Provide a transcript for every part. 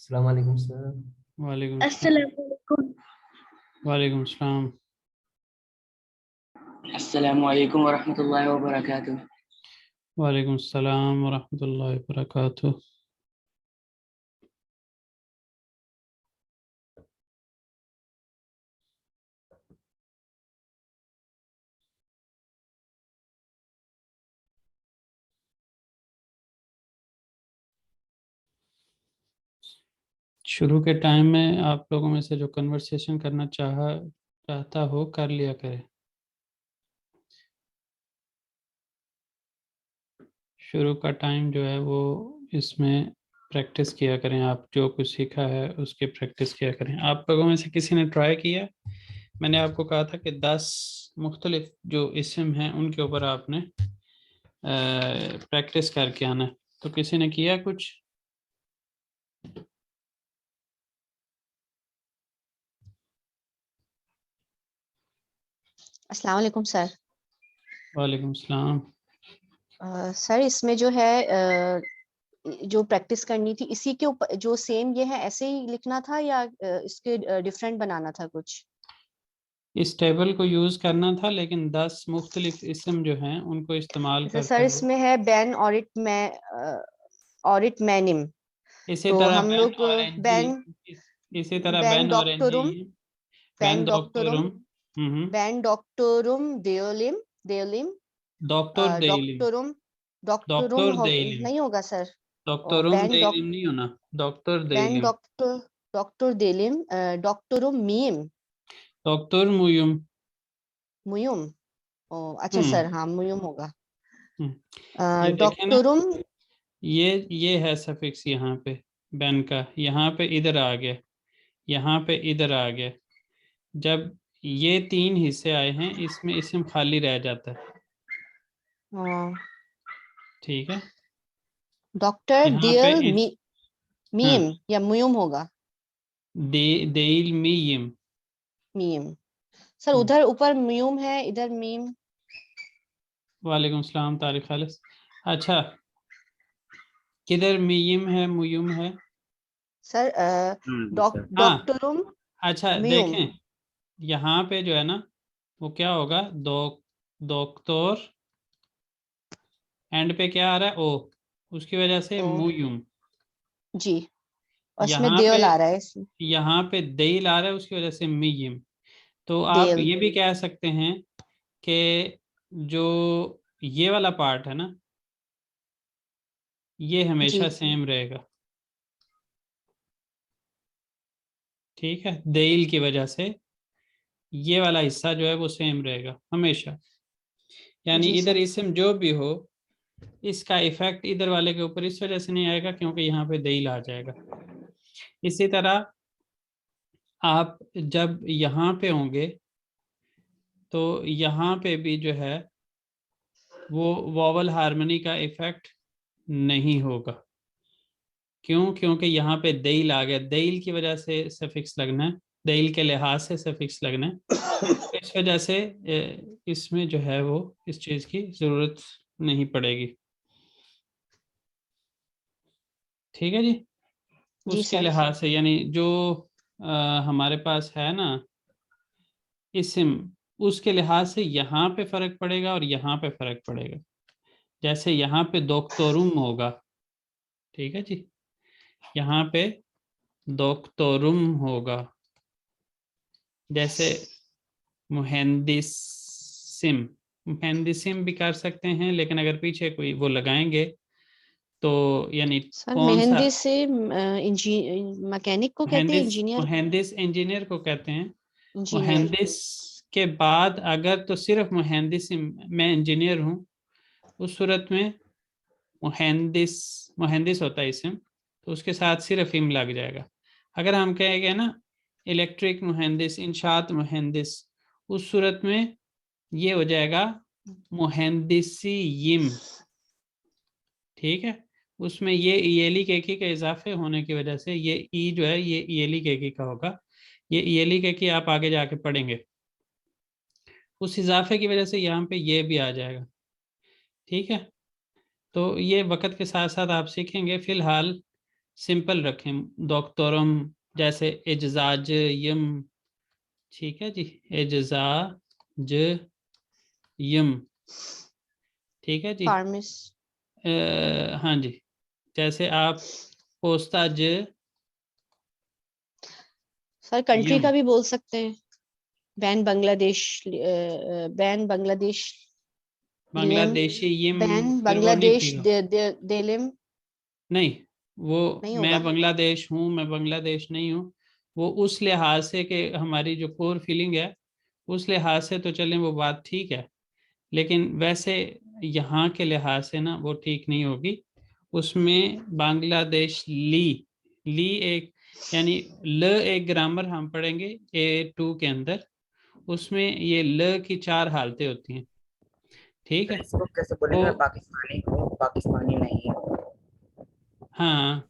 अस्सलाम वालेकुम सर। वालेकुम अस्सलाम। अस्सलाम वालेकुम। वालेकुम अस्सलाम। अस्सलामु अलैकुम वरहमतुल्लाहि वबरकातुह। वालेकुम अस्सलाम वरहमतुल्लाहि वबरकातुह। शुरू के टाइम में आप लोगों में से जो कन्वर्सेशन करना चाहता हो कर लिया करे। शुरू का टाइम जो है वो इसमें प्रैक्टिस किया करें। आप जो कुछ सीखा है उसकी प्रैक्टिस किया करें। आप लोगों में से किसी ने ट्राई किया? मैंने आपको कहा था कि 10 मुख्तलिफ जो इस्म हैं उनके ऊपर आपने प्रैक्टिस करके आना है। तो किसी ने किया कुछ? अस्सलाम वालेकुम सर। वालेकुम सलाम। सर इसमें जो है जो प्रैक्टिस करनी थी इसी के ऊपर जो सेम ये है ऐसे ही लिखना था या इसके डिफरेंट बनाना था कुछ? इस टेबल को यूज़ करना था, लेकिन 10 मुख्तलिफ इस्म जो हैं उनको इस्तेमाल जैसे करते सर हुए इसमें है बैन और इट मैनिम, इसी तो तरह हम बैन लोग और एनजी, बैन इसी तरह बैन बैन और एनजी डॉक्टोरुम है। बैन बैन डॉक्टोरुम डॉक्टोरुम। बैन डॉक्टोरुम देओलिम देओलिम डॉक्टर देइलिम। डॉक्टोरुम डॉक्टोरुम डॉक्टर देइलिम। नहीं होगा सर। डॉक्टरुम बैन देइलिम नहीं होना, डॉक्टर बैन देइलिम। डॉक्टर देलिम डॉक्टोरुम मीम डॉक्टर मुयुम। मुयुम। ओ अच्छा हम्म सर, हाँ मुयुम होगा। हम्म। ये देखें ना, डॉक्टोरुम ये है सफिक्स यहाँ पे बैन का, यहाँ पे इधर आ गया, यहाँ पे इधर आ गया। जब ये 3 हिस्से आए हैं इसमें इस्म खाली रह जाता है। ठीक है, डॉक्टर यहाँ पे दियल इस हाँ मीम या मुयुम होगा। देइल मीयम। मीम सर, उधर ऊपर म्यूम है इधर मीम। वालेकुम सलाम तारिक खालिस। अच्छा, किधर मीयम है मुयुम है? Sir sir. हाँ, डॉक्टरुम अच्छा म्यूम। देखें, यहाँ पे जो है ना वो क्या होगा, डॉक्टर, एंड पे क्या आ रहा है, ओ, उसकी वजह से ओ मुयुम। जी, उसमें यहाँ पे देयल आ रहा है इसमें। यहाँ पे देइल आ रहा है, उसकी वजह से मीयम। तो आप देयल ये भी कह सकते हैं कि जो ये वाला पार्ट है ना ये जी हमेशा सेम रहेगा। ठीक है, देइल की वजह से ये वाला हिस्सा जो है वो सेम रहेगा हमेशा। यानी जी इधर सर। इसम जो भी हो इसका इफेक्ट इधर वाले के ऊपर इस वजह से नहीं आएगा क्योंकि यहाँ पे देइल आ जाएगा। इसी तरह आप जब यहाँ पे होंगे तो यहाँ पे भी जो है वो वॉवल हार्मनी का इफेक्ट नहीं होगा। क्यों? क्योंकि यहाँ पे देइल आ गया, देइल की वजह से सफिक्स लगना है, देइल के लिहाज से सफिक्स लगना है। इस वजह से इसमें जो है वो इस चीज़ की ज़रूरत नहीं पड़ेगी। ठीक है जी, जी उसके सर। लिहाज से यानी जो हमारे पास है ना इस्म, उसके लिहाज से यहाँ पे फ़र्क पड़ेगा और यहाँ पे फ़र्क पड़ेगा। जैसे यहाँ पे दोक्तोरुम होगा, ठीक है जी, यहाँ पे दोक्तोरुम होगा। जैसे मुहंदिसिम, मुहंदिसिम भी कर सकते हैं, लेकिन अगर पीछे कोई वो लगाएंगे तो यानी सर कौन सा, मेहंदी से मैकेनिक को कहते हैं, मुहंदिस, इंजीनियर। मुहंदिस इंजीनियर को कहते हैं। इंजीनियर। मुहंदिस के बाद अगर तो सिर्फ मुहंदिस, मैं इंजीनियर हूँ, उस सूरत में मुहंदिस, मुहंदिस होता है इसम, तो उसके साथ सिर्फ इम लग जाएगा। अगर हम कहेंगे ना इलेक्ट्रिक मुहंदिस, इंशात मुहंदिस, उस सूरत में ये हो जाएगा मुहंदिसियम। ठीक है, उसमें ये ईएली केकी के इजाफे होने की वजह से ये ई जो है ये ईएली केकी का होगा। ये ईएली केकी आप आगे जाके पढ़ेंगे, उस इजाफे की वजह से यहाँ पे ये भी आ जाएगा। ठीक है, तो ये वक्त के साथ साथ आप सीखेंगे। फिलहाल सिंपल रखें, डॉक्टरम जैसे एजाज यम, ठीक है जी, एजाज यम, ठीक है जी। फार्मिस। हाँ जी, जैसे आप पोस्ताज सर कंट्री यम, का भी बोल सकते हैं, बैन बांग्लादेश, बैन बांग्लादेश लिम, बांग्लादेशी यम, बैन फिर वो नहीं बांग्लादेश ठीक हो। देलिम। नहीं, वो नहीं मैं होगा। बांग्लादेश हूँ, मैं बांग्लादेश नहीं हूँ, वो उस लिहाज से कि हमारी जो कोर फीलिंग है उस लिहाज से तो चलें वो बात ठीक है, लेकिन वैसे यहाँ के लिहाज से ना वो ठीक नहीं होगी। उसमें बांग्लादेश ली एक, यानी ल एक ग्रामर हम पढ़ेंगे A2 के अंदर, उसमें ये ल की 4 हालतें होती हैं, ठीक फिर है। इसको कैसे वो बोलेंगे, मैं पाकिस्तानी हूँ, पाकिस्तानी नहीं हूँ? हाँ,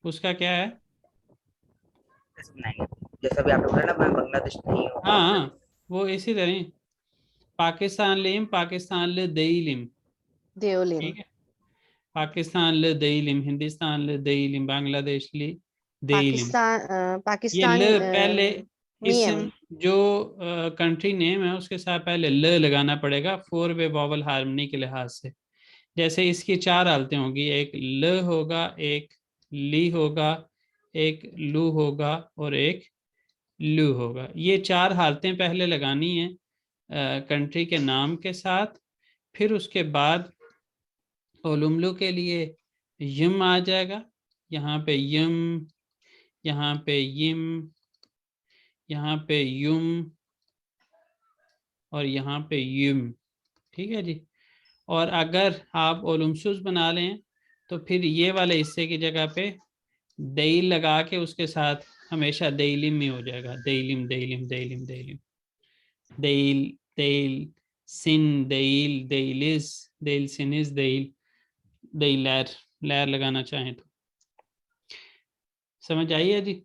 उसका क्या है। कैसे बनाएंगे? जैसे अभी आपने बोला ना, मैं बांग्लादेश नहीं हूँ, हाँ, बांग्लादेश। वो इसी तरह ही, पाकिस्तान लिम, पाकिस्तान ल दई लिम, देओलिम। ठीक है। पाकिस्तान ल दई लिम, हिंदुस्तान ल दई लिम, बांग्लादेश ली दई लिम। ये पाकिस्तान ल पहले, मियम। इसम जो कंट्री नेम है उसके साथ पहले ल लगाना पड़ेगा, 4 वे वॉवल हार्मनी के लिहाज से। जैसे इसकी 4 हालतें होंगी, एक ल होगा, एक ली होगा, एक लू होगा और एक लू होगा। ये 4 हालतें पहले लगानी है कंट्री के नाम के साथ। फिर उसके बाद ओलुमलू के लिए यम आ जाएगा, यहाँ पे यम, यहाँ पे यम, यहाँ पे युम और यहाँ पे युम, ठीक है जी। और अगर आप ओलुमसूस बना लें तो फिर ये वाले हिस्से की जगह पे दई लगा के उसके साथ हमेशा देइलिम ही हो जाएगा, देइलिम देइलिम देइलिम देइलिम, देइल देइल सिन देइल देइलिस देइल सिनिस देइल देइल लैर, लैर लगाना चाहें तो। समझ आई है जी।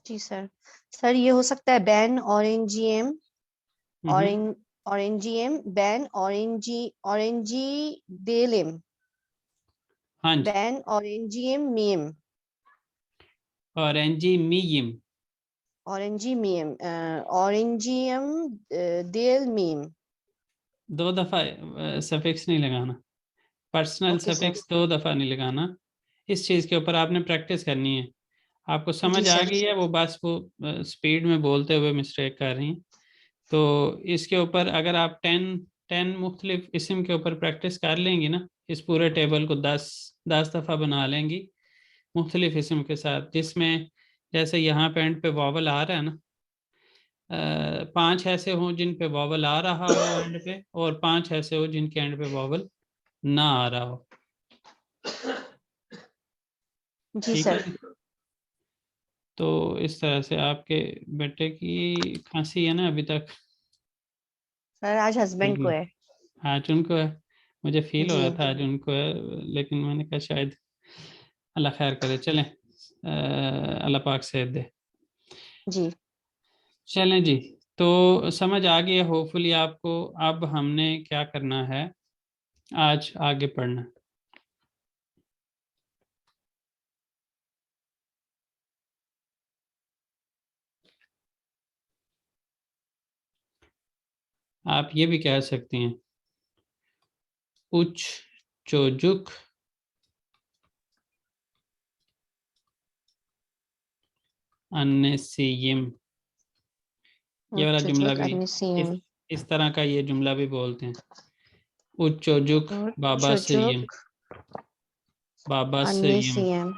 जी सर। सर ये हो सकता है बैन ऑरेंजियम, हम्म, ऑरेंजियम बैन ऑरेंजी देलिम, हाँ जी, बैन ऑरेंजियम मियम, ऑरेंजी मीयम, ऑरेंजी मियम, ऑरेंजियम देल मीम। 2 दफा सफिक्स नहीं लगाना, पर्सनल ओके सर। सफिक्स 2 दफा नहीं लगाना। इस चीज़ के ऊपर आपने प्रैक्टिस करनी है। आपको जी समझ आ सर। गई है, वो बस वो स्पीड में बोलते हुए मिस्टेक कर रही हैं। तो इसके ऊपर अगर आप 10 मुख्तलिफ इसम के ऊपर प्रैक्टिस कर लेंगी ना, इस पूरे टेबल को 10 दफ़ा बना लेंगी मुख्तलिफ इसम के साथ, जिसमें जैसे यहाँ पे एंड पे वॉवल आ रहा है ना, 5 ऐसे हों जिन पे वॉवल आ रहा हो एंड पे, और 5 ऐसे हो जिनके एंड पे वॉवल ना आ रहा हो, जी ठीक है सर। जी। तो इस तरह से आपके बेटे की खांसी है ना अभी तक, सर आज हस्बैंड को बिल्कुल। है। आज उनको है, मुझे फील हो जी। रहा था आज उनको है, लेकिन मैंने कहा शायद अल्लाह खैर करे, चलें अल्लाह पाक सेहत दे। जी चलें जी, तो समझ आ गया होपफुली आपको। अब हमने क्या करना है, आज आगे पढ़ना। आप ये भी कह सकती हैं, उच चोजुक अन्नेसियम, ये वाला जुमला चुचुक भी इस अनिसियम, इस तरह का ये जुमला भी बोलते हैं, उच चोजुक बाबा सयम, चुचुक बाबा सयम, अनिसियम।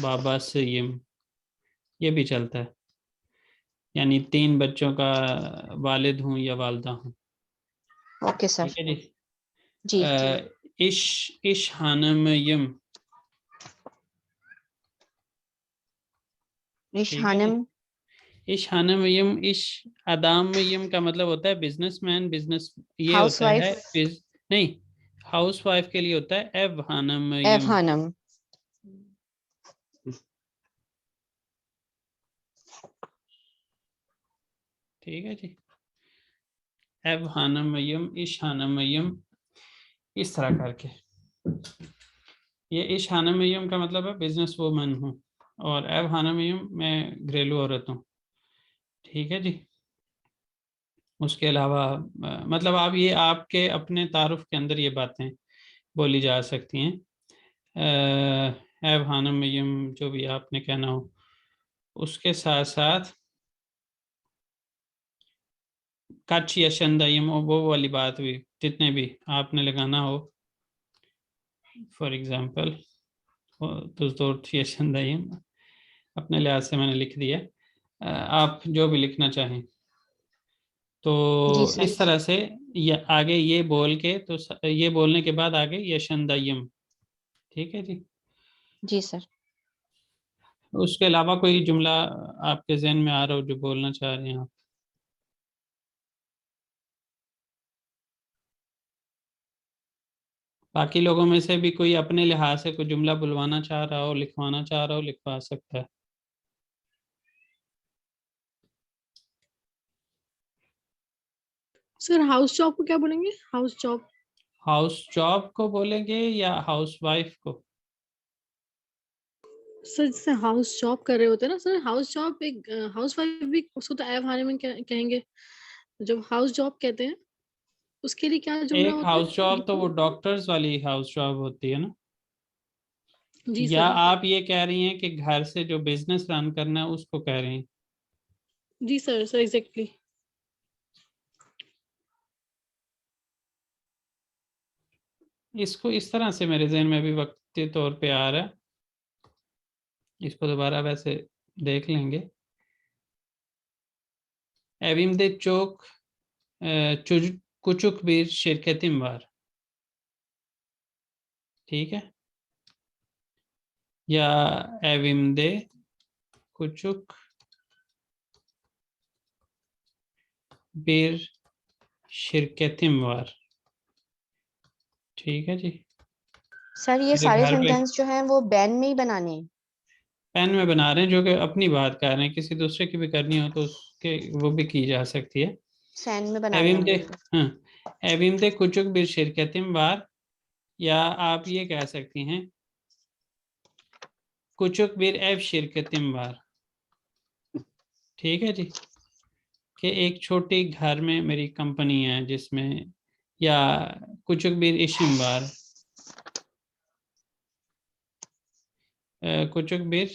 बाबा सयम, ये भी चलता है, यानी 3 बच्चों का वालिद हूँ या वालदा हूँ, ओके ठीक सर। है जी। जी। इश इश हानमयम, ठीक है जी। रिशहानम। इश हानमयम, इश अदामयम का मतलब होता है बिजनेसमैन, बिजनेस ये हाउस होता है वाइफ। नहीं, हाउस वाइफ के लिए होता है एव एफ हानमयम, हानम। ठीक है जी। एव हानमयम, इश हानमयम, इस तरह करके। ये इश हानमियम का मतलब है बिजनेस वूमन हूँ, और एव हानमियम मैं घरेलू औरत हूँ। ठीक है जी। उसके अलावा मतलब आप ये आपके अपने तारुफ के अंदर ये बातें बोली जा सकती हैं। एव हानमियम जो भी आपने कहना हो, उसके साथ साथ कच या शंदयम, वो वाली बात भी जितने भी आपने लगाना हो, फॉर एग्जांपल तुजदोर या शंदयम अपने लिहाज से मैंने लिख दिया। आप जो भी लिखना चाहें तो जी सर। इस तरह से ये आगे ये बोल के, तो ये बोलने के बाद आगे यशंदयम। ठीक है जी। जी सर। उसके अलावा कोई जुमला आपके जहन में आ रहा हो जो बोलना चाह रहे हैं आप? बाकी लोगों में से भी कोई अपने लिहाज से कोई जुमला बुलवाना चाह रहा हो, लिखवाना चाह रहा हो, लिखवा सकता है। सर हाउस जॉब को क्या बोलेंगे? House job. हाउस जॉब को बोलेंगे या हाउस वाइफ को? सर जैसे हाउस जॉब कर रहे होते हैं ना सर, हाउस जॉब एक हाउस वाइफ भी उसको तो एव हाने में कहेंगे। जब हाउस जॉब कहते हैं उसके लिए क्या जुमला एक होता है? हाउस जॉब तो वो डॉक्टर्स वाली हाउस जॉब होती है ना। जी या सर। आप ये कह रही हैं कि घर से जो बिजनेस रन करना है उसको कह रही हैं? जी सर, सर एग्जैक्टली। इसको इस तरह से मेरे जहन में भी वक्ती तौर पे आ रहा है, इसको दोबारा वैसे देख लेंगे। Evimde çok küçük bir şirketim var। ठीक है। या evimde küçük bir şirketim var। ठीक है जी। सर ये मेरे सारे घर पे सेंटेंस जो हैं वो बैन में ही बनाने हैं। पेन में बना रहे हैं, जो कि अपनी बात कर रहे हैं, किसी दूसरे की भी करनी हो तो उसके वो भी की जा सकती है। सैन में बनाने हैं Evimde, बिल्कुल। हाँ, evimde küçük bir şirketim var। या आप ये कह सकती हैं küçük bir ev şirketim var। ठीक है जी। कि एक छोटी घर में मेरी कंपनी है जिसमें, या küçük bir işim var, küçük bir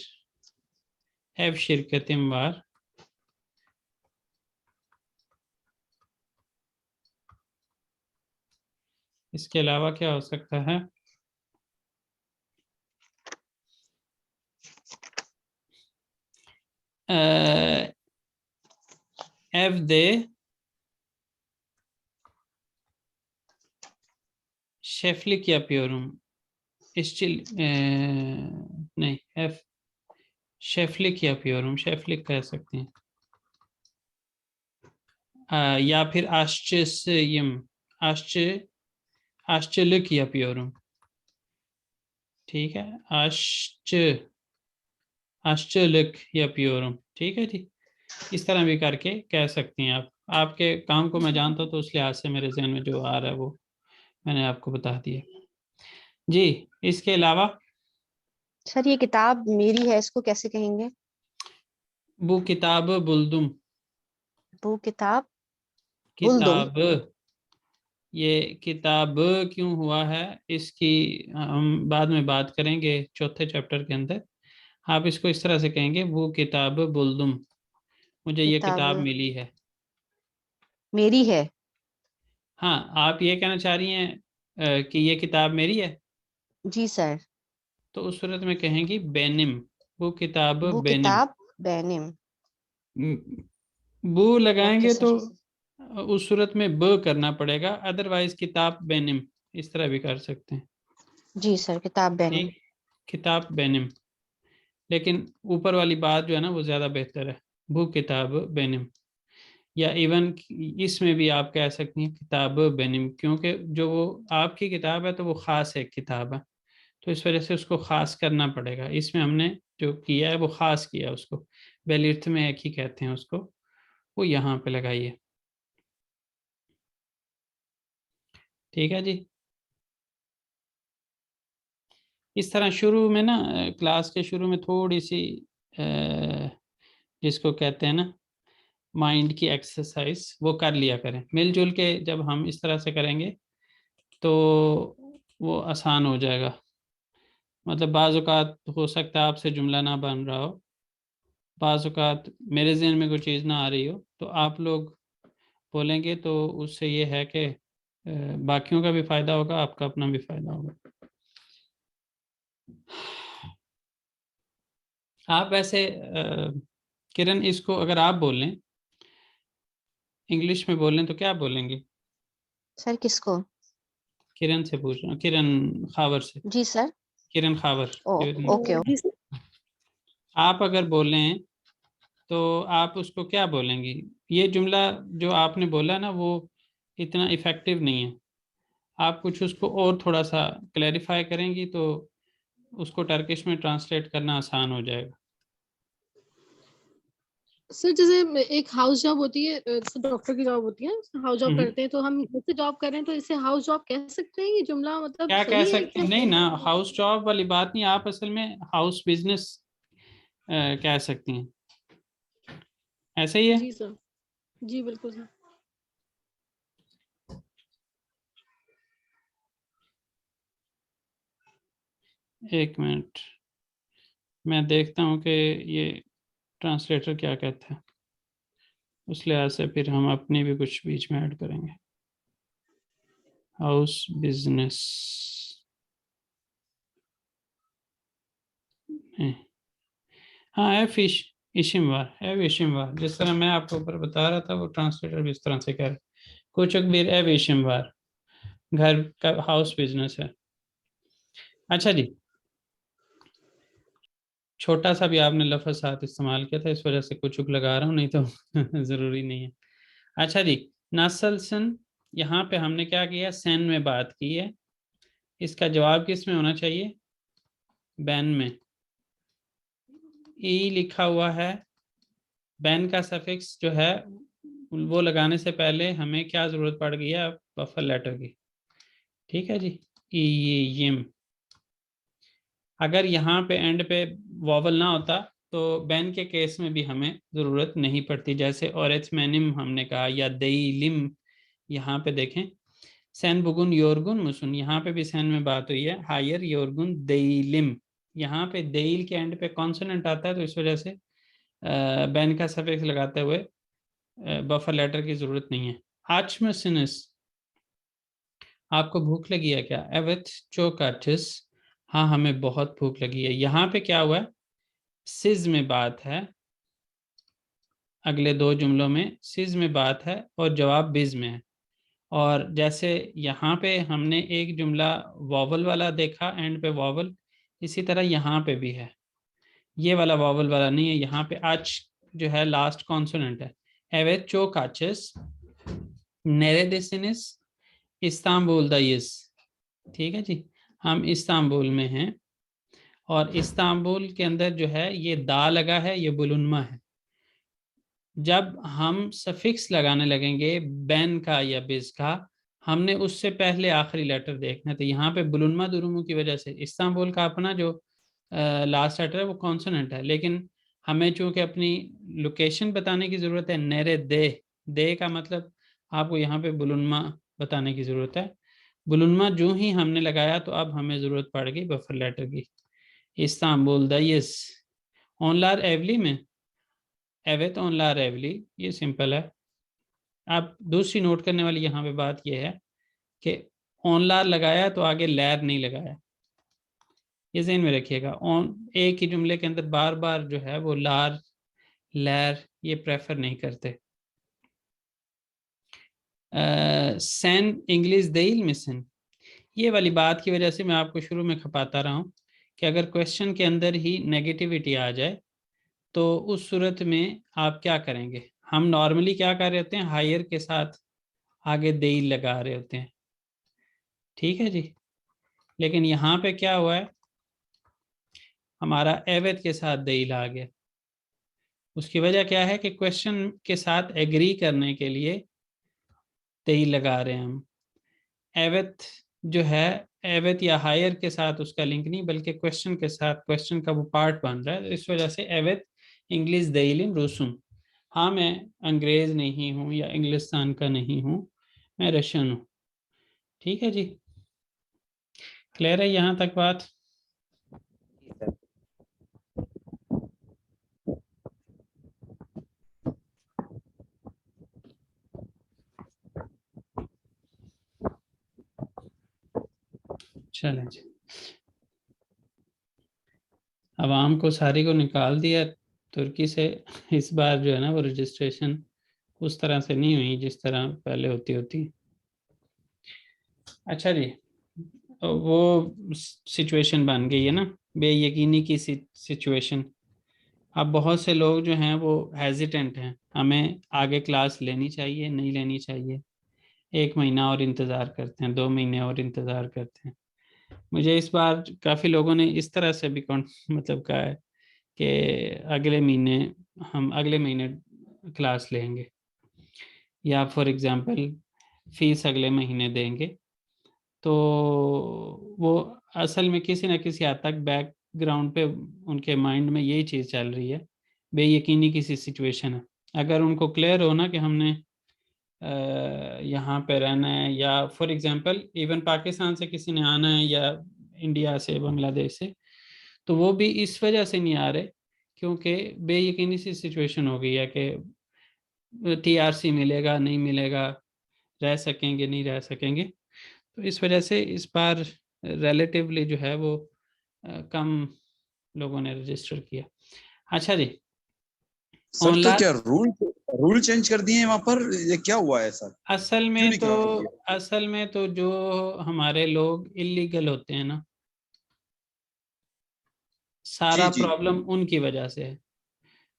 ev şirketim var। इसके अलावा क्या हो सकता है? Evde şeflik yapıyorum। İşçil नहीं, शेफलिक yapıyorum, शेफलिक कह सकते हैं। या फिर aşçısıyım, aşçılık yapıyorum। ठीक है। aşçılık yapıyorum। ठीक है जी। इस तरह भी करके कह सकती हैं आप। आपके काम को मैं जानता हूँ तो उस लिहाज से मेरे जहन में जो आ रहा है वो मैंने आपको बता दिया जी। इसके अलावा सर ये किताब मेरी है, इसको कैसे कहेंगे? वो किताब बुल्दुम। वो किताब बुल्दुम। किताब, ये किताब क्यों हुआ है इसकी हम बाद में बात करेंगे चौथे चैप्टर के अंदर। आप इसको इस तरह से कहेंगे, वो किताब बुल्दुम, मुझे ये किताब किताब मिली है। मेरी है। हाँ, आप ये कहना चाह रही हैं कि ये किताब मेरी है, जी सर। तो उस सूरत में कहेंगी बेनिम, वो किताब वो बेनिम। किताब बैनिम। बू ओके लगाएंगे सर। तो उस सूरत में ब करना पड़ेगा, अदरवाइज किताब बेनिम इस तरह भी कर सकते हैं। जी सर, किताब बैनिम। ठीक, किताब बेनिम, लेकिन ऊपर वाली बात जो है ना वो ज्यादा बेहतर है, भू किताब बेनिम। या इवन इसमें भी आप कह सकती हैं किताब बेनिम, क्योंकि जो वो आपकी किताब है तो वो खास एक किताब है, तो इस वजह से उसको खास करना पड़ेगा। इसमें हमने जो किया है वो खास किया, उसको बेलिर्थ में एक ही कहते हैं उसको, वो यहाँ पे लगाइए। ठीक है जी। इस तरह शुरू में ना क्लास के शुरू में थोड़ी सी जिसको कहते हैं ना माइंड की एक्सरसाइज वो कर लिया करें। मिलजुल के जब हम इस तरह से करेंगे तो वो आसान हो जाएगा। मतलब बाज़ औक़ात हो सकता है आपसे जुमला ना बन रहा हो, बाज़ औक़ात मेरे ज़हन में कोई चीज़ ना आ रही हो, तो आप लोग बोलेंगे तो उससे ये है कि बाकियों का भी फ़ायदा होगा, आपका अपना भी फ़ायदा होगा। आप वैसे किरण इसको अगर आप बोलें, इंग्लिश में बोलें तो क्या बोलेंगे? सर किसको? किरण से पूछ रहा हूँ, किरण खावर से। जी सर। किरण खावर। ओके। जी सर। आप अगर बोलें तो आप उसको क्या बोलेंगी? ये जुमला जो आपने बोला ना वो इतना इफेक्टिव नहीं है। आप कुछ उसको और थोड़ा सा क्लैरिफाई करेंगी तो उसको टर्किश में ट्रांसलेट करना आसान हो जाएगा। सर जैसे एक हाउस जॉब होती है, जैसे डॉक्टर की जॉब होती है, हाउस जॉब हम्म। करते हैं, तो हम घर से जॉब कर रहे हैं तो इसे हाउस जॉब कह सकते हैं? ये जुमला मतलब क्या कह सही है सकते क्या? हैं? नहीं ना, हाउस जॉब वाली बात नहीं, आप असल में हाउस बिजनेस कह सकती हैं। ऐसे ही है। जी सर। जी बिल्कुल सर। एक मिनट, मैं देखता हूँ कि ये ट्रांसलेटर क्या कहता है, उस लिहाज से फिर हम अपनी भी कुछ बीच में ऐड करेंगे। हाउस बिजनेस हाँ, एव इशिमवार, जिस तरह मैं आपको ऊपर बता रहा था वो ट्रांसलेटर भी इस तरह से कह रहे। कुछ भी एव इशिमवार घर का हाउस बिजनेस है। अच्छा जी, छोटा सा भी आपने लफ्ज़ साथ इस्तेमाल किया था, इस वजह से कुछ लगा रहा हूँ, नहीं तो ज़रूरी नहीं है। अच्छा जी, नासलसन, यहाँ पे हमने क्या किया, सेन में बात की है, इसका जवाब किस में होना चाहिए? बैन में। ई लिखा हुआ है, बैन का सफिक्स जो है वो लगाने से पहले हमें क्या ज़रूरत पड़ गई है? बफर लेटर की। ठीक है जी, यिम। अगर यहाँ पे एंड पे वॉवल ना होता तो बैन के केस में भी हमें ज़रूरत नहीं पड़ती, जैसे औरथमैनिम हमने कहा, या देइलिम। यहाँ पे देखें, सैन बुगुन योरगुन मुसुन, यहाँ पे भी सैन में बात हुई है, हायर योरगुन देइलिम। यहाँ पे देइल के एंड पे कॉन्सोनेंट आता है, तो इस वजह से बैन का सफिक्स लगाते हुए बफर लेटर की ज़रूरत नहीं है। आचमसिनस, आपको भूख लगी है क्या? एविथ चोकाटिस, हाँ हमें बहुत भूख लगी है। यहाँ पे क्या हुआ है, सिज में बात है, अगले दो जुमलों में सिज में बात है और जवाब बिज में है। और जैसे यहाँ पे हमने एक जुमला वॉवल वाला देखा, एंड पे वॉवल, इसी तरह यहाँ पे भी है। ये वाला वॉवल वाला नहीं है, यहाँ पे आज जो है लास्ट कॉन्सोनेंट है। एवे चोकाचिस नेरेदिसिनिस इस्तांबुल दाइस। ठीक है जी, हम इस्तांबुल में हैं और इस्तांबुल के अंदर जो है ये दा लगा है, ये बुलुनमा है। जब हम सफिक्स लगाने लगेंगे बैन का या बिज का, हमने उससे पहले आखिरी लेटर देखना है। तो यहाँ पे बुलुनमा दुरुमु की वजह से इस्तांबुल का अपना जो लास्ट लेटर है वो कॉन्सोनेंट है, लेकिन हमें चूंकि अपनी लोकेशन बताने की ज़रूरत है, नेरे दे का मतलब आपको यहाँ पे बुलुनमा बताने की ज़रूरत है। बुलुनमा जो ही हमने लगाया तो अब हमें ज़रूरत पड़ गई बफर लेटर की। इस्तांबुल दयस ऑनलार एवली में, एवेत ऑनलार एवली, ये सिंपल है। आप दूसरी नोट करने वाली यहाँ पे बात ये है कि ऑनलार लगाया तो आगे लैर नहीं लगाया, ये ज़हन में रखिएगा। ऑन एक ही जुमले के अंदर बार बार जो है वो लार लैर ये प्रेफर नहीं करते। सैन इंग्लिश देल मिसन, ये वाली बात की वजह से मैं आपको शुरू में खपाता रहा हूँ कि अगर क्वेश्चन के अंदर ही नेगेटिविटी आ जाए तो उस सूरत में आप क्या करेंगे। हम नॉर्मली क्या कर रहे होते हैं, हायर के साथ आगे देल लगा रहे होते हैं, ठीक है जी। लेकिन यहाँ पे क्या हुआ है, हमारा एवत के साथ देल आ गया। उसकी वजह क्या है कि क्वेश्चन के साथ एग्री करने के लिए देल लगा रहे हैं हम। एवत जो है एवत या हायर के साथ उसका लिंक नहीं, बल्कि क्वेश्चन के साथ, क्वेश्चन का वो पार्ट बन रहा है। इस वजह से एवत इंग्लिश देइलिम रूसुम। हाँ, मैं अंग्रेज नहीं हूँ या इंग्लिस्तान का नहीं हूँ, मैं रशियन हूँ। ठीक है जी, क्लियर है यहाँ तक बात? जी सर। चलें जी, आवाम को सारी को निकाल दिया तुर्की से। इस बार जो है ना वो रजिस्ट्रेशन उस तरह से नहीं हुई जिस तरह पहले होती। अच्छा जी, वो सिचुएशन बन गई है ना, बेयकीनी की सिचुएशन। अब बहुत से लोग जो हैं वो हेजिटेंट हैं, हमें आगे क्लास लेनी चाहिए नहीं लेनी चाहिए। 1 महीना और इंतज़ार करते हैं, 2 महीने और इंतज़ार करते हैं। मुझे इस बार काफ़ी लोगों ने इस तरह से भी मतलब कहा है कि अगले महीने क्लास लेंगे, या फॉर एग्ज़ाम्पल फीस अगले महीने देंगे। तो वो असल में किसी न किसी हद तक बैकग्राउंड पे उनके माइंड में यही चीज़ चल रही है, बेयकीनी किसी सिचुएशन है। अगर उनको क्लियर हो ना कि हमने यहाँ पे रहना है, या फॉर एग्जांपल इवन पाकिस्तान से किसी ने आना है या इंडिया से, बांग्लादेश से, तो वो भी इस वजह से नहीं आ रहे क्योंकि बेयकीनी सी सिचुएशन हो गई है कि TRC मिलेगा नहीं मिलेगा, रह सकेंगे नहीं रह सकेंगे। तो इस वजह से इस बार रिलेटिवली जो है वो कम लोगों ने रजिस्टर किया। अच्छा जी, सर तो ऑनलाइन क्या रूल चेंज कर दिए हैं वहां पर, ये क्या हुआ है सर? असल क्यों में नहीं तो किया? असल में तो जो हमारे लोग इलीगल होते हैं ना, जी सारा जी। प्रॉब्लम उनकी वजह से है।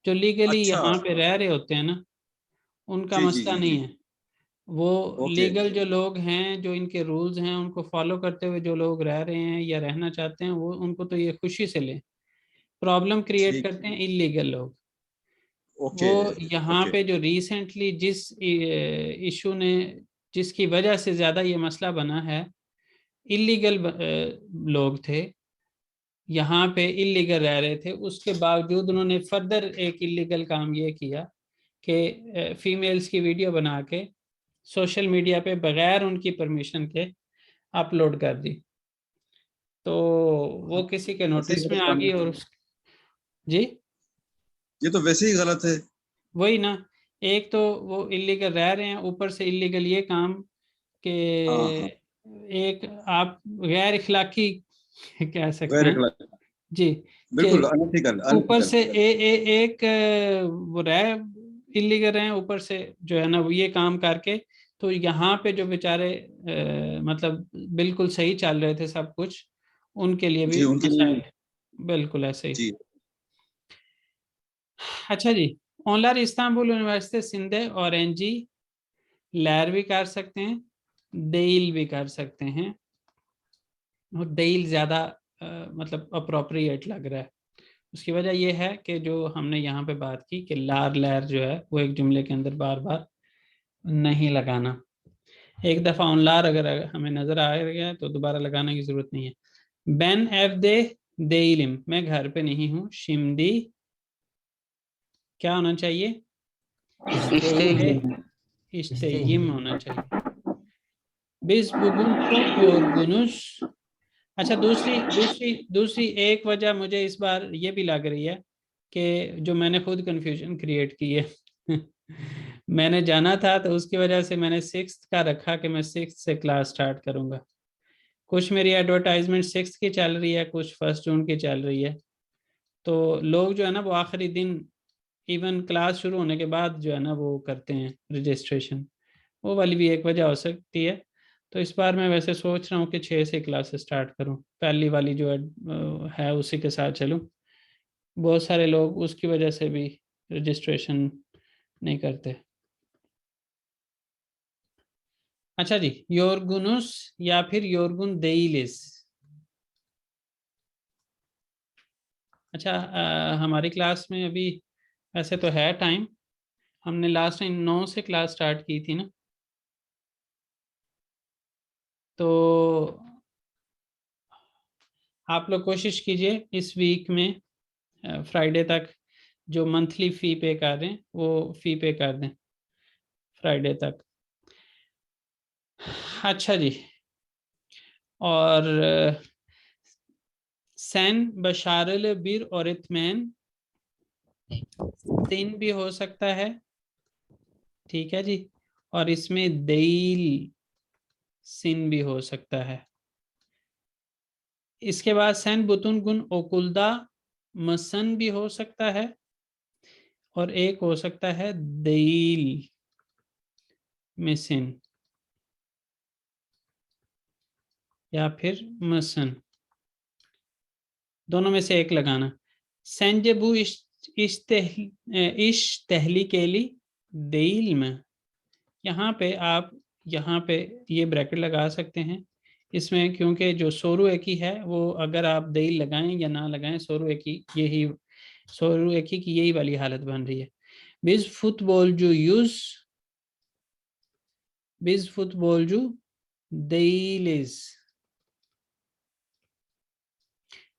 जो लीगली अच्छा। यहाँ पे रह रहे होते हैं ना, उनका जी जी मसला जी नहीं जी। है। वो ओके। लीगल जो लोग हैं, जो इनके रूल्स हैं उनको फॉलो करते हुए जो लोग रह रहे हैं या रहना चाहते हैं, वो उनको तो ये खुशी से लें। प्रॉब्लम क्रिएट ठीक। करते हैं इलीगल लोग। ओके। वो यहाँ ओके। पे जो रिसेंटली जिस इशू ने, जिसकी वजह से ज़्यादा ये मसला बना है, इलीगल लोग थे यहाँ पे, इलीगल रह रहे थे, उसके बावजूद उन्होंने फर्दर एक इलीगल काम ये किया कि फीमेल्स की वीडियो बना के सोशल मीडिया पे बगैर उनकी परमिशन के अपलोड कर दी। तो वो किसी के वैसे ही नोटिस में गलत आ काम गई है। और जी, ये तो वैसे ही गलत है। वही ना, एक तो वो इलीगल रह रहे हैं, ऊपर से इलीगल ये काम कि हाँ हाँ। एक आप गैर इखलाकी कह सकते वेरी हैं गलत। जी, कि बिल्कुल अनएथिकल ऊपर अनएथिकल। से एक वो रह इलीगल रहे हैं, ऊपर से जो है ना वो ये काम करके। तो यहाँ पे जो बेचारे मतलब बिल्कुल सही चल रहे थे सब कुछ, उनके लिए भी जी उनके लिए। मसाइल बिल्कुल ऐसे ही। जी। अच्छा जी, ऑनलाइन इस्तांबुल यूनिवर्सिटी सिंधे और NG लैर भी कर सकते हैं, देल भी कर सकते हैं। और देल ज़्यादा मतलब अप्रोप्रिएट लग रहा है। उसकी वजह यह है कि जो हमने यहाँ पे बात की कि लार लैर जो है वो एक जुमले के अंदर बार बार नहीं लगाना। एक दफ़ा ऑन लार अगर हमें नज़र आ गया तो दोबारा लगाने की ज़रूरत नहीं है। बेन एफ दे देइलिम, मैं घर पे नहीं हूँ। शिमदी क्या होना चाहिए? इस्तेइले इस्तेइम होना चाहिए। बिस बुगुन को योरगुनुस। अच्छा, दूसरी दूसरी दूसरी एक वजह मुझे इस बार ये भी लग रही है कि जो मैंने खुद कंफ्यूजन क्रिएट की है मैंने जाना था तो उसकी वजह से मैंने 6th का रखा कि मैं 6th से क्लास स्टार्ट करूंगा। कुछ मेरी एडवर्टाइजमेंट 6th की चल रही है, कुछ 1 जून की चल रही है। तो लोग जो है ना वो आखिरी दिन, इवन क्लास शुरू होने के बाद जो है ना वो करते हैं रजिस्ट्रेशन। वो वाली भी एक वजह हो सकती है। तो इस बार मैं वैसे सोच रहा हूँ कि 6 से क्लास स्टार्ट करूँ, पहली वाली जो है उसी के साथ चलूँ। बहुत सारे लोग उसकी वजह से भी रजिस्ट्रेशन नहीं करते। अच्छा जी, योरगुनुस या फिर योरगुन देइलिस। अच्छा, हमारी क्लास में अभी वैसे तो है टाइम, हमने लास्ट टाइम 9 से क्लास स्टार्ट की थी ना। तो आप लोग कोशिश कीजिए इस वीक में फ्राइडे तक जो मंथली फी पे कर दें वो फी पे कर दें फ्राइडे तक। अच्छा जी, और सैन बशारल बीर और इत्मैन सिन भी हो सकता है, ठीक है जी, और इसमें देल सिन भी हो सकता है। इसके बाद सैन बुतुन गुन ओकुलदा मसन भी हो सकता है, और एक हो सकता है देल मिसिन या फिर मसन, दोनों में से एक लगाना। सेंजेबू इश तहलीकेली देल में, यहाँ पे आप यहाँ पे ये ब्रैकेट लगा सकते हैं इसमें, क्योंकि जो सोरू एकी है वो अगर आप देल लगाएं या ना लगाएं, सोरू एकी की यही वाली हालत बन रही है। बिज फुटबॉल जो देलिस,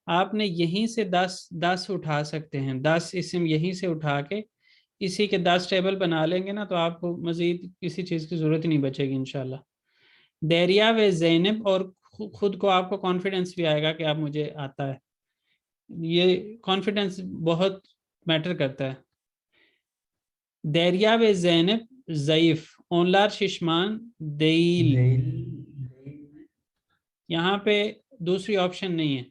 आपने यहीं से 10 उठा सकते हैं, 10 इसम यहीं से उठा के इसी के 10 टेबल बना लेंगे ना, तो आपको मजीद किसी चीज की जरूरत ही नहीं बचेगी इंशाल्लाह। दरिया व ज़ैनब, और खुद को आपको कॉन्फिडेंस भी आएगा कि आप मुझे आता है, ये कॉन्फिडेंस बहुत मैटर करता है। दरिया व ज़ैनब ज़ईफ, ओनलार शिशमान देल, यहाँ पे दूसरी ऑप्शन नहीं है,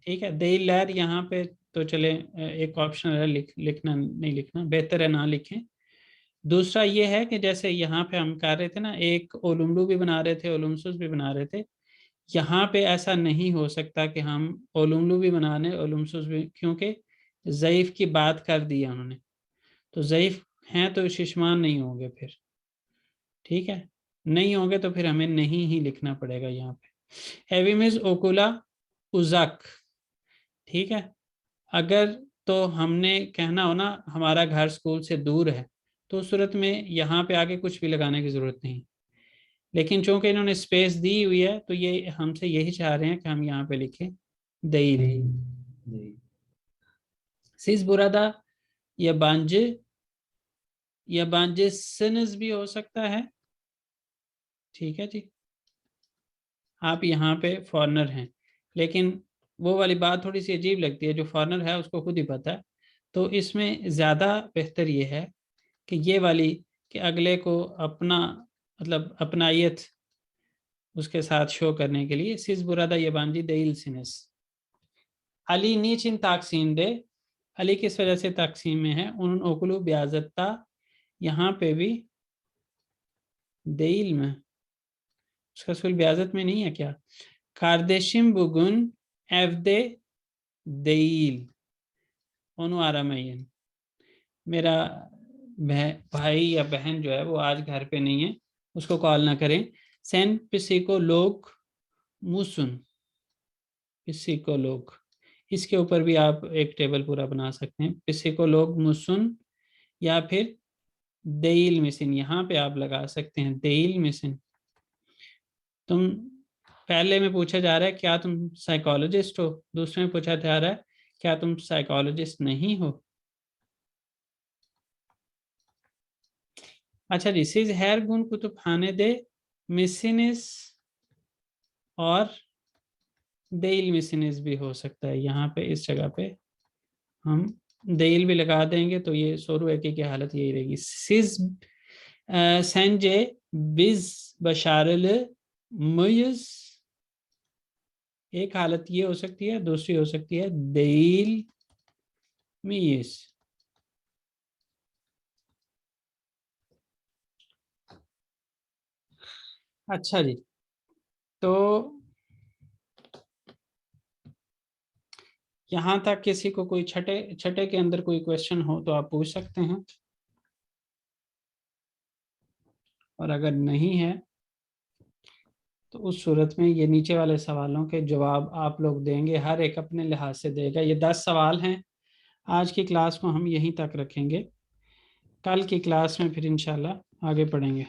ठीक है। देल लहर यहाँ पे तो चले एक ऑप्शन है, लिखना नहीं लिखना बेहतर है ना लिखें। दूसरा ये है कि जैसे यहाँ पे हम कर रहे थे ना, एक ओलुमलू भी बना रहे थे, ओलुमसुस भी बना रहे थे, यहाँ पे ऐसा नहीं हो सकता कि हम ओलुमलू भी बना लें ओलुमसुस भी, क्योंकि ज़ईफ की बात कर दी है उन्होंने, तो ज़ईफ हैं तो शिशमान नहीं होंगे फिर, ठीक है, नहीं होंगे तो फिर हमें नहीं ही लिखना पड़ेगा यहाँ पे। एविमिज ओकुला उजक, ठीक है। अगर तो हमने कहना हो ना हमारा घर स्कूल से दूर है, तो उस सूरत में यहाँ पे आगे कुछ भी लगाने की जरूरत नहीं, लेकिन चूंकि इन्होंने स्पेस दी हुई है तो ये हमसे यही चाह रहे हैं कि हम यहाँ पे लिखें देल। सिस बुरादा या बांजे सिनस भी हो सकता है, ठीक है जी। आप यहाँ पे फॉरनर हैं, लेकिन वो वाली बात थोड़ी सी अजीब लगती है, जो फॉरनर है उसको खुद ही पता है, तो इसमें ज़्यादा बेहतर ये है कि ये वाली कि अगले को अपना मतलब अपनायत उसके साथ शो करने के लिए सिस बुरादा यबांजी देल सिनस। अली नीचिन ताकसीम दे, अली किस वजह से तकसीम में है, उन ओकुलू ब्याजत्ता, यहाँ पे भी देल में, उसका स्कूल ब्याजत में नहीं है क्या। कार्देशिम बुगुन एवदे देल ओनु आरामयन, मेरा भाई या बहन जो है वो आज घर पे नहीं है, उसको कॉल ना करें। सेन पिसिको लोग मुसुन, पिसिको लोग, इसके ऊपर भी आप एक टेबल पूरा बना सकते हैं, पिसिको लोग मुसुन या फिर देल मिसिन, यहाँ पे आप लगा सकते हैं देल मिसिन। तुम पहले में पूछा जा रहा है क्या तुम साइकोलॉजिस्ट हो, दूसरे में पूछा जा रहा है क्या तुम साइकोलॉजिस्ट नहीं हो। अच्छा जी, सिज हैर गुन कुतुब खाने दे मिसिनिस और देल मिसिनिस भी हो सकता है, यहाँ पे इस जगह पे हम देल भी लगा देंगे तो ये सोरू एकी की हालत यही रहेगी। सिज सेंजे बिज बशारल मुयज, एक हालत ये हो सकती है, दूसरी हो सकती है देल मीस। अच्छा जी, तो यहाँ तक किसी को कोई छठे के अंदर कोई क्वेश्चन हो तो आप पूछ सकते हैं, और अगर नहीं है तो उस सूरत में ये नीचे वाले सवालों के जवाब आप लोग देंगे, हर एक अपने लिहाज से देगा। ये 10 सवाल हैं। आज की क्लास को हम यहीं तक रखेंगे, कल की क्लास में फिर इंशाल्लाह आगे पढ़ेंगे।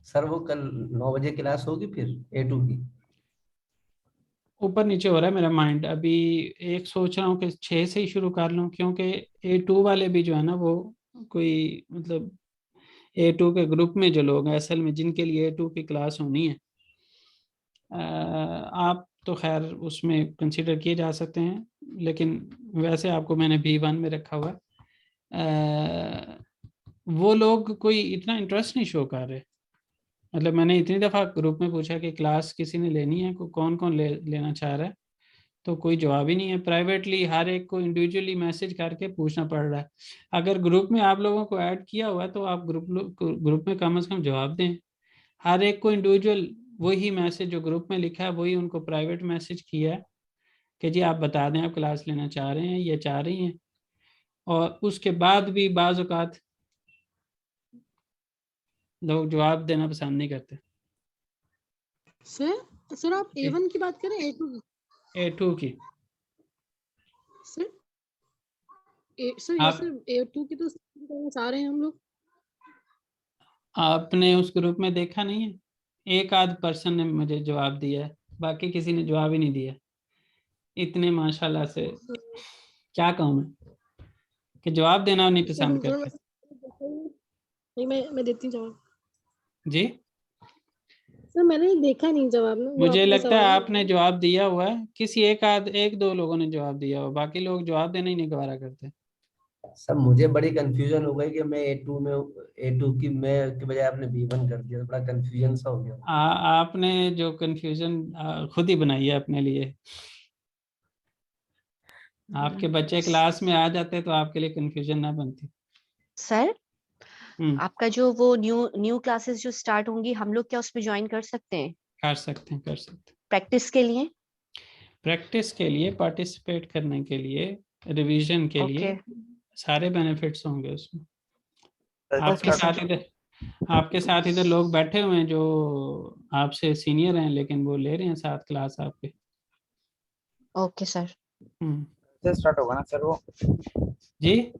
सर वो कल 9 बजे क्लास होगी फिर A2 की? ऊपर नीचे हो रहा है मेरा माइंड अभी। एक सोच रहा हूँ कि 6 से ही शुरू कर लूँ, क्योंकि A2 वाले भी जो है ना वो कोई मतलब A2 के ग्रुप में जो लोग हैं असल में जिनके लिए A2 की क्लास होनी है, आप तो खैर उसमें कंसिडर किए जा सकते हैं, लेकिन वैसे आपको मैंने B1 में रखा हुआ है। वो लोग कोई इतना इंटरेस्ट नहीं शो कर रहे। मतलब मैंने इतनी दफ़ा ग्रुप में पूछा कि क्लास किसी ने लेनी है, कौन कौन लेना चाह रहा है, तो कोई जवाब ही नहीं है। प्राइवेटली हर एक को इंडिविजुअली मैसेज करके पूछना पड़ रहा है। अगर ग्रुप में आप लोगों को ऐड किया हुआ है तो आप ग्रुप में कम से कम जवाब दें। हर एक को इंडिविजुअल वही मैसेज जो ग्रुप में लिखा है वही उनको प्राइवेट मैसेज किया है कि जी आप बता दें आप क्लास लेना चाह रहे हैं या चाह रही हैं। और उसके बाद भी बाज़ औक़ात लोग जवाब देना पसंद नहीं करते। सर आप A1 की बात करें A2 की? A2 की। सर सर आप A2 की तो चाह रहे हैं हम लोग। आपने उस ग्रुप में देखा नहीं है? एक आध पर्सन ने मुझे जवाब दिया है, बाकी किसी ने जवाब ही नहीं दिया। इतने माशाल्लाह से क्या कहूँ मैं कि जवाब देना नहीं पसंद करते। नहीं मैं देती हूँ जवाब। जी सर मैंने देखा नहीं जवाब ना, वो मुझे आपने लगता है सवाल आपने जवाब दिया हुआ है, किसी एक दो लोगों ने जवाब दिया हुआ, बाकी लोग जवाब देना ही नहीं गवारा करते। सर मुझे बड़ी कंफ्यूजन हो गई कि मैं A2 की मैं के बजाय आपने B1 कर दिया, तो बड़ा कंफ्यूजन सा हो गया। आपने जो कंफ्यूजन खुद ही बनाई है अपने लिए। आपके बच्चे क्लास में आ जाते तो आपके लिए कंफ्यूजन ना बनती। सर आपका जो वो न्यू क्लासेस जो स्टार्ट होंगी, हम लोग क्या उसमें ज्वाइन कर सकते हैं? कर सकते हैं। प्रैक्टिस के लिए? प्रैक्टिस के लिए, पार्टिसिपेट करने के लिए, रिवीजन के लिए सारे बेनिफिट्स होंगे उसमें। आपके साथ इधर लोग बैठे हुए हैं जो आपसे सीनियर हैं, लेकिन वो ले रहे हैं साथ क्लास आपके। Okay sir. स्टार्ट होगा ना सर वो? जी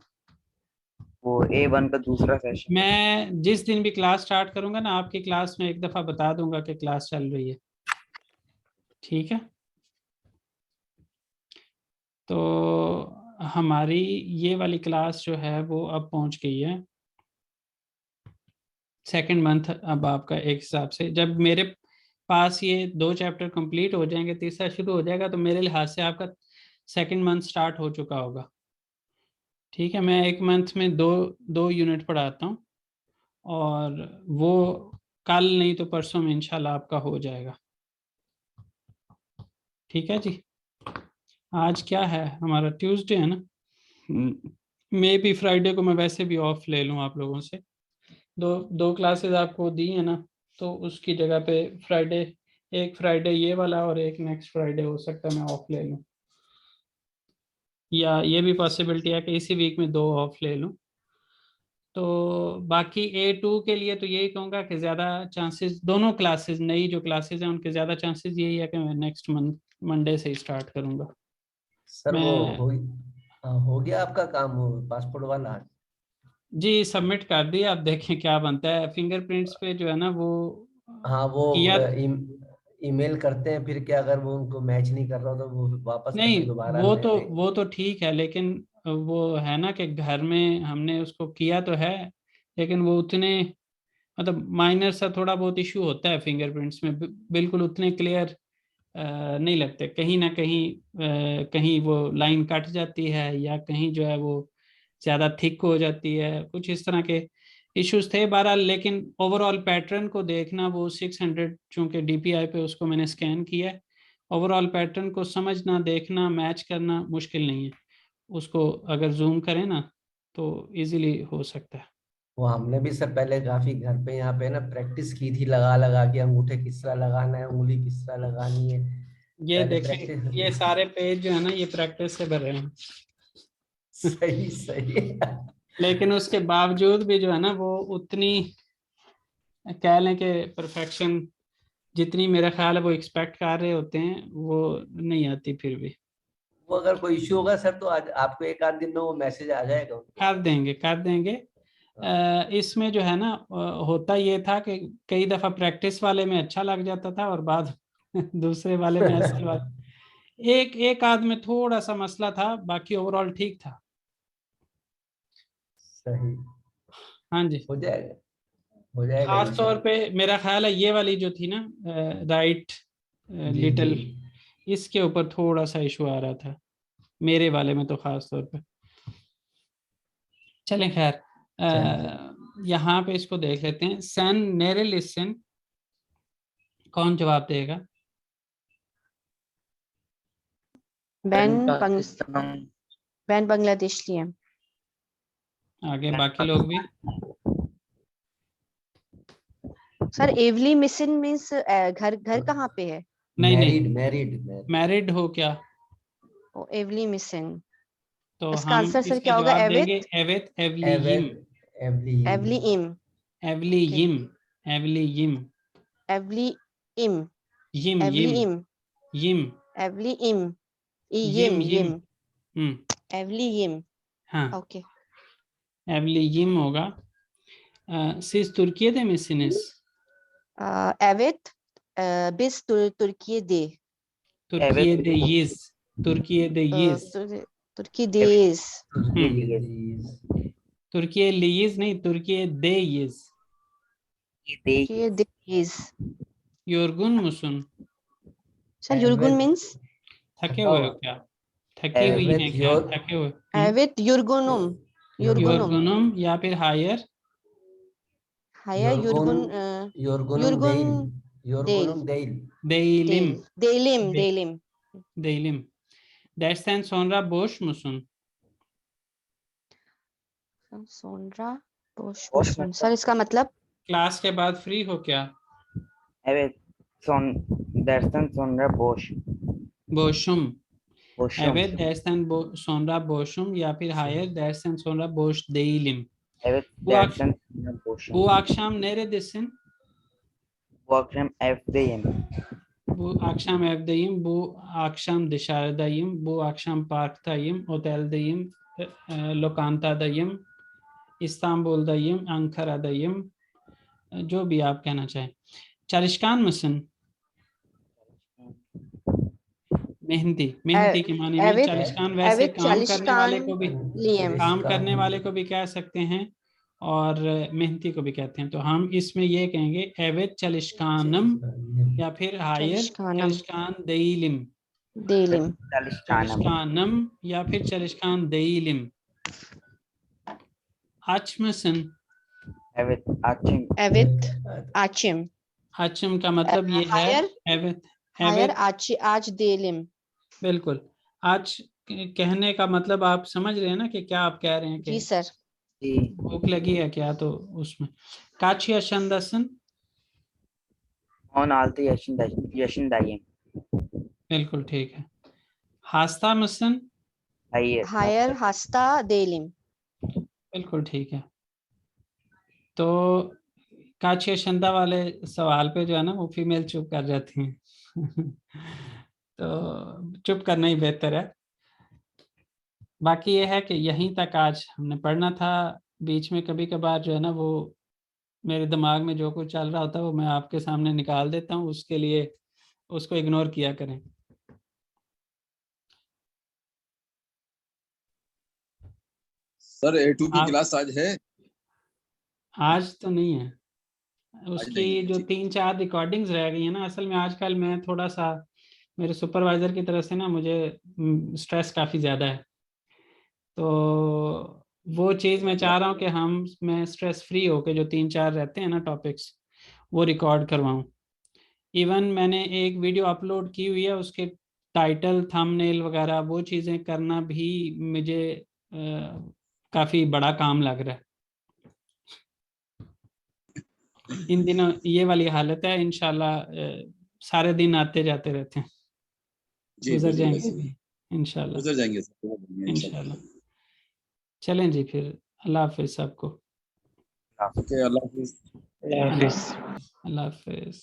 वो A1 का दूसरा सेशन। मैं जिस दिन भी क्लास स्टार्ट करूंगा ना आपकी क्लास में एक दफा बता दूंगा कि क्लास चल रही है, ठीक है? तो हमारी ये वाली क्लास जो है वो अब पहुंच गई है सेकंड मंथ। अब आपका एक हिसाब से जब मेरे पास ये 2 चैप्टर कंप्लीट हो जाएंगे, तीसरा शुरू हो जाएगा, तो मेरे लिहाज से आपका सेकंड मंथ स्टार्ट हो चुका होगा। ठीक है, मैं एक मंथ में दो यूनिट पढ़ाता हूँ और वो कल नहीं तो परसों में इंशाल्लाह आपका हो जाएगा। ठीक है जी। आज क्या है हमारा? ट्यूसडे है ना। मे बी फ्राइडे को मैं वैसे भी ऑफ ले लूँ आप लोगों से। दो क्लासेस आपको दी है ना, तो उसकी जगह पे फ्राइडे, एक फ्राइडे ये वाला और एक नेक्स्ट फ्राइडे हो सकता है मैं ऑफ ले लूँ, या ये भी पॉसिबिलिटी है कि इसी वीक में 2 ऑफ ले लूँ। तो बाकी A2 के लिए तो यही कहूँगा कि ज़्यादा चांसेस, दोनों क्लासेस नई जो क्लासेस हैं उनके ज़्यादा चांसेस यही है कि मैं नेक्स्ट मंडे से ही स्टार्ट करूँगा। सर वो मैं हो गया आपका काम, वो पासपोर्ट वाला? जी सबमिट कर दिया, आप देखें क्या बनता है। फिंगरप्रिंट्स पे जो है ना वो हाँ वो किया ईमेल करते हैं, फिर क्या अगर वो उनको मैच नहीं कर रहा तो वो वापस नहीं, करके दोबारा ले। वो तो ठीक है, लेकिन वो है ना कि घर में हमने उसको किया तो है, लेकिन वो उतने मतलब माइनर सा थोड़ा बहुत इशू होता है फिंगरप्रिंट्स में, बिल्कुल उतने क्लियर नहीं लगते। कहीं ना कहीं कहीं वो लाइन कट जाती है या कहीं जो है वो ज़्यादा थिक हो जाती है, कुछ इस तरह के इश्यूज थे। बहरहाल लेकिन ओवरऑल पैटर्न को देखना, वो 600 चूँकि DPI पे उसको मैंने स्कैन किया है, ओवरऑल पैटर्न को समझना, देखना, मैच करना मुश्किल नहीं है। उसको अगर जूम करें ना तो इजीली हो सकता है। वो हमने भी सर पहले काफी घर पे यहाँ पे ना प्रैक्टिस की थी, लगा लगा के अंगूठे किस तरह लगाना है, उंगली किस तरह लगानी है, ये पहले देखें, प्रैक्टिस। ये सारे पेज जो है ना ये प्रैक्टिस से भरे हैं। सही सही। लेकिन उसके बावजूद भी जो है ना वो उतनी कह लें कि परफेक्शन जितनी मेरा ख्याल है वो एक्सपेक्ट कर रहे होते हैं वो नहीं आती फिर भी। वो अगर कोई इश्यू होगा सर तो आज आपको एक आध दिन में वो मैसेज आ जाएगा उनको। कर देंगे। इसमें जो है ना होता ये था कि कई दफा प्रैक्टिस वाले में अच्छा लग जाता था और बाद दूसरे वाले में असल वाले एक आध में थोड़ा सा मसला था, बाकी ओवरऑल ठीक था। सही, हाँ जी, हो जाएगा, हो जाएगा खास तौर इंशाल्लाह। पे मेरा ख्याल है ये वाली जो थी ना राइट जी, लिटिल, जी। इसके ऊपर थोड़ा सा इशू आ रहा था मेरे वाले में तो खास तौर पे। चलें खैर, यहाँ पे इसको देख लेते हैं। सन नेरे लिसन, कौन जवाब देगा? बैन बांग्लादेश लिए। आगे बाकी लोग भी। सर एवली मिशन मीन्स घर घर कहाँ पे है? नहीं मैरिड, नहीं, मैरिड। मैरिड हो क्या? ओ एवली मिशन, तो इसका हम आंसर सर इसका क्या होगा? जवाब देंगे एविथ, एविथ एवलीयिम। एवली, एवली इम, एवलीयिम, एवलीयिम, एवली इम, यिम एवली यिम इम, यिम एवली इम, Yim Yim Yim. Yim, एवली Yim. हाँ, ओके। एवलीयिम होगा। Siz Türkiye'de misiniz? Evet, biz Türkiye'de. Türkiye'deyiz. Türkiye'deyiz. Türkiye'deyiz. Türkiye'liyiz नहीं, Türkiye'deyiz. Türkiye'deyiz. Yorgun musun? Sir, yorgun Evet. means? थके हुए हो क्या? थकी हुई हैं क्या? थके हुए? Evet, yorgunum. Yorgunum. Yorgunum या फिर higher? Hayır, yorgun, Yorgunum değil. Yorgunum değil. Değilim. Değilim, De- değilim. Değilim. Dersten sonra boş musun? Sonra boş boş musun? मतलब Sir, इसका मतलब? क्लास के बाद फ्री हो क्या? evet dersten sonra boş. Boşum. Boşum. Evet, dersten sonra boşum ya फिर hayır, dersten sonra boş değilim. Evet dersten sonra boşum. Bu akşam neredesin? Bu akşam evdeyim. Bu akşam evdeyim, bu akşam dışarıdayım, bu akşam parktayım, oteldeyim, lokantadayım, İstanbul'dayım, Ankara'dayım, जो भी आप कहना चाहें। çalışkan mısın? मेहनती, मेहनती के माने में Evet, çalışkan वैसे evet काम करने वाले को भी, çalışkanlıyım. काम करने वाले को भी कह सकते हैं और मेहनती को भी कहते हैं। तो हम इसमें ये कहेंगे evet çalışkanım या फिर hayır Çalışkanım. çalışkan değilim। Değilim. Çalışkanım. Çalışkanım ya फिर çalışkan değilim। Aç mısın? Evet açım. Evet, açım. Açım का मतलब ये है hayır, evet, hayır evet, aç değilim. बिल्कुल। आज कहने का मतलब आप समझ रहे हैं ना कि क्या आप कह रहे हैं जी कि सर. जी. भूख लगी है क्या, तो उसमें kaç yaşındasın? 16 yaşındayım. बिल्कुल ठीक है। hasta mısın? Hayır. Hayır, hasta değilim. बिल्कुल ठीक है। तो काच yaşında वाले सवाल पे जो है ना वो फीमेल चुप कर जाती हैं तो चुप करना ही बेहतर है। बाकी ये है कि यहीं तक आज हमने पढ़ना था। बीच में कभी कभार जो है ना वो मेरे दिमाग में जो कुछ चल रहा होता है वो मैं आपके सामने निकाल देता हूँ, उसके लिए उसको इग्नोर किया करें। सर A2 की आप क्लास आज है? आज तो नहीं है, आज उसकी नहीं है, जो ठीक। 3-4 रिकॉर्डिंग्स रह गई है ना, असल में आजकल मैं थोड़ा सा मेरे सुपरवाइजर की तरफ से ना मुझे स्ट्रेस काफ़ी ज़्यादा है, तो वो चीज़ मैं चाह रहा हूँ कि मैं स्ट्रेस फ्री होके जो 3-4 रहते हैं ना टॉपिक्स वो रिकॉर्ड करवाऊँ। इवन मैंने एक वीडियो अपलोड की हुई है, उसके टाइटल थंबनेल वगैरह वो चीज़ें करना भी मुझे काफ़ी बड़ा काम लग रहा है। इन दिनों ये वाली हालत है, इंशाल्लाह सारे दिन आते जाते रहते हैं, गुजर जाएंगे भी इंशाल्लाह, गुजर जाएंगे सर, इंशाल्लाह। चलें जी, फिर अल्लाह हाफिज़ सबको। ओके, अल्लाह हाफिज़। अल्लाह हाफिज़।